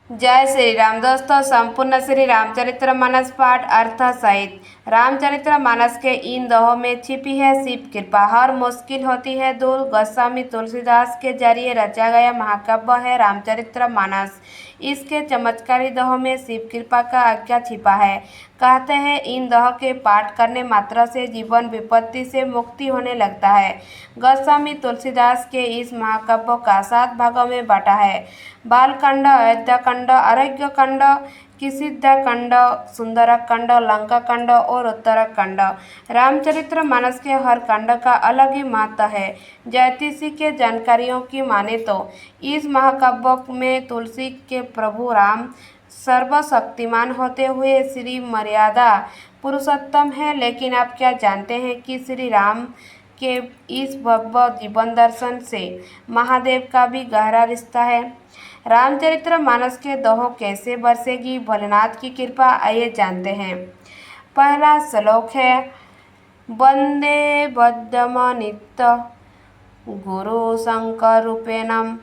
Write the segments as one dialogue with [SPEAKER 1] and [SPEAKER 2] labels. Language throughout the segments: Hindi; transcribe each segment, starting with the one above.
[SPEAKER 1] जय श्री राम दोस्तों। संपूर्ण श्री रामचरितमानस पाठ अर्थ सहित। रामचरितमानस के इन दोहों में छिपी है शिव कृपा। हर मुश्किल होती है दूर। गोस्वामी तुलसीदास के जरिए रचा गया महाकाव्य है रामचरितमानस। इसके चमत्कारी दोहों में शिव कृपा का आज्ञा छिपा है। कहते हैं इन दोहों के पाठ करने मात्र से जीवन विपत्ति से मुक्ति होने लगता है। गोस्वामी तुलसीदास के इस महाकाव्य का 7 भागों में बांटा है। बालकांड, अयोध्याकांड, आरोग्यकांड, किष्किंधाकांड, सुंदरकांड, लंकाकांड और उत्तरकांड। रामचरितमानस के हर कांड का अलग ही महत्व है। ज्योतिषी के जानकारियों की माने तो इस महाकाव्य में तुलसी के प्रभु राम सर्वशक्तिमान होते हुए श्री मर्यादा पुरुषोत्तम है। लेकिन आप क्या जानते हैं कि श्री राम के इस भव्य जीवन दर्शन से महादेव का भी गहरा रिश्ता है। रामचरितमानस के दोहों कैसे बरसेगी भोलेनाथ की कृपा, आइए जानते हैं। पहला श्लोक है वंदे बद्धमनित्य गुरु शंकर रूपेण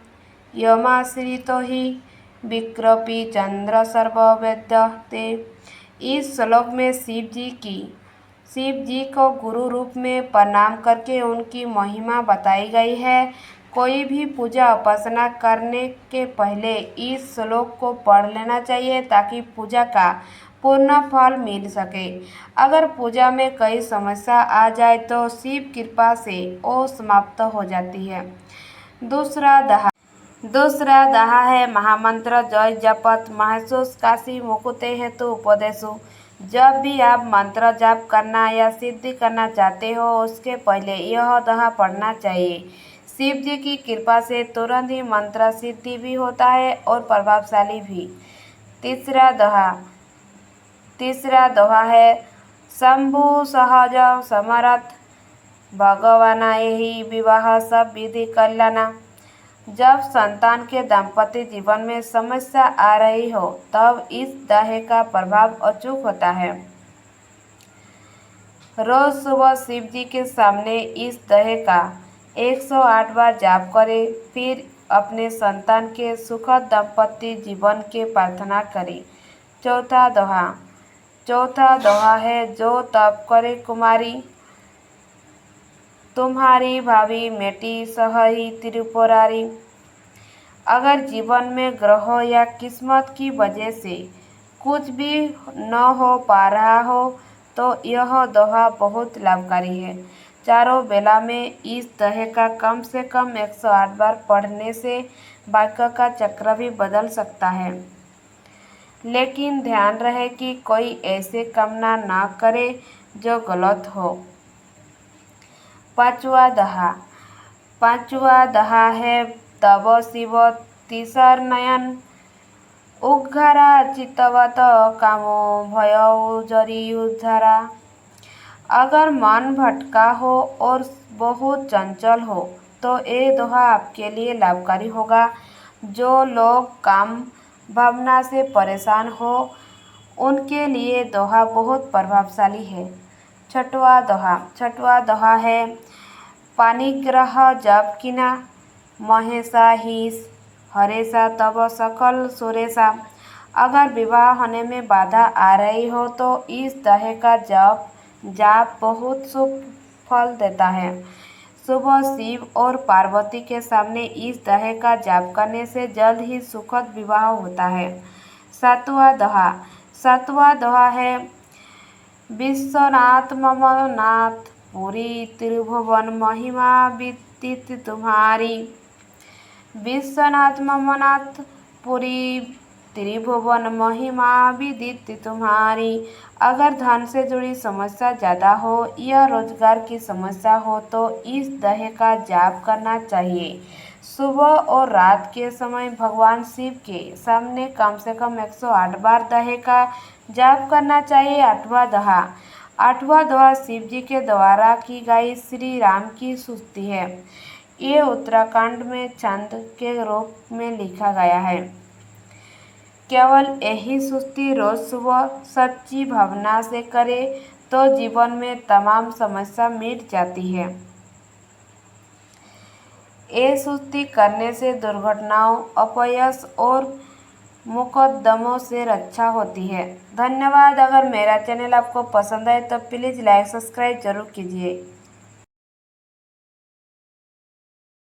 [SPEAKER 1] यमाश्रितो हि विक्रपी चंद्र सर्ववेद्य ते। इस श्लोक में शिव जी को गुरु रूप में प्रणाम करके उनकी महिमा बताई गई है। कोई भी पूजा उपासना करने के पहले इस श्लोक को पढ़ लेना चाहिए ताकि पूजा का पूर्ण फल मिल सके। अगर पूजा में कोई समस्या आ जाए तो शिव कृपा से वो समाप्त हो जाती है। दूसरा दहा है महामंत्र जय जपत महसूस काशी मुकुते हेतु उपदेशु। जब भी आप मंत्र जाप करना या सिद्धि करना चाहते हो उसके पहले यह दोहा पढ़ना चाहिए। शिव जी की कृपा से तुरंत ही मंत्र सिद्धि भी होता है और प्रभावशाली भी। तीसरा दोहा है शंभु सहज समरथ भगवानाय ही विवाह सब विधि कल्याणा। जब संतान के दाम्पत्य जीवन में समस्या आ रही हो तब इस दोहे का प्रभाव अचूक होता है। रोज सुबह शिव जी के सामने इस दोहे का 108 बार जाप करें, फिर अपने संतान के सुखद दाम्पत्य जीवन के प्रार्थना करें। चौथा दोहा है जो तप करे कुमारी तुम्हारी भावी मेटी सहही त्रिपुरारी। अगर जीवन में ग्रहों या किस्मत की वजह से कुछ भी न हो पा रहा हो तो यह दोहा बहुत लाभकारी है। चारों बेला में इस दोहे का कम से कम 108 बार पढ़ने से भाग्य का चक्र भी बदल सकता है। लेकिन ध्यान रहे कि कोई ऐसे कामना न करे जो गलत हो। पांचवा दहा है तब शिव तीसर नयन उद्घारा चितवत कामो भयो जरी उद्धारा। अगर मन भटका हो और बहुत चंचल हो तो ये दोहा आपके लिए लाभकारी होगा। जो लोग काम भावना से परेशान हो उनके लिए दोहा बहुत प्रभावशाली है। छठवा दोहा है पाणिग्रह जप किना महेशा हिस हरेशा तब सकल सुरेशा। अगर विवाह होने में बाधा आ रही हो तो इस दोहे का जाप बहुत शुभ फल देता है। सुबह शिव और पार्वती के सामने इस दोहे का जाप करने से जल्द ही सुखद विवाह होता है। सातवां दोहा है विश्वनाथ मम नाथ पुरी त्रिभुवन महिमा विदित तुम्हारी। विश्वनाथ मम नाथ पुरी त्रिभुवन महिमा विदित तुम्हारी। अगर धन से जुड़ी समस्या ज़्यादा हो या रोजगार की समस्या हो तो इस दोहे का जाप करना चाहिए। सुबह और रात के समय भगवान शिव के सामने कम से कम 108 बार दोहे का जाप करना चाहिए। आठवां दोहा शिव जी के द्वारा की गई श्री राम की स्तुति है। ये उत्तराखंड में छंद के रूप में लिखा गया है। केवल यही स्तुति रोज सुबह सच्ची भावना से करे तो जीवन में तमाम समस्या मिट जाती है। ये स्तुति करने से दुर्घटनाओं, अपयश और मुकदमों से रक्षा होती है। धन्यवाद। अगर मेरा चैनल आपको पसंद आए तो प्लीज़ लाइक सब्सक्राइब जरूर कीजिए।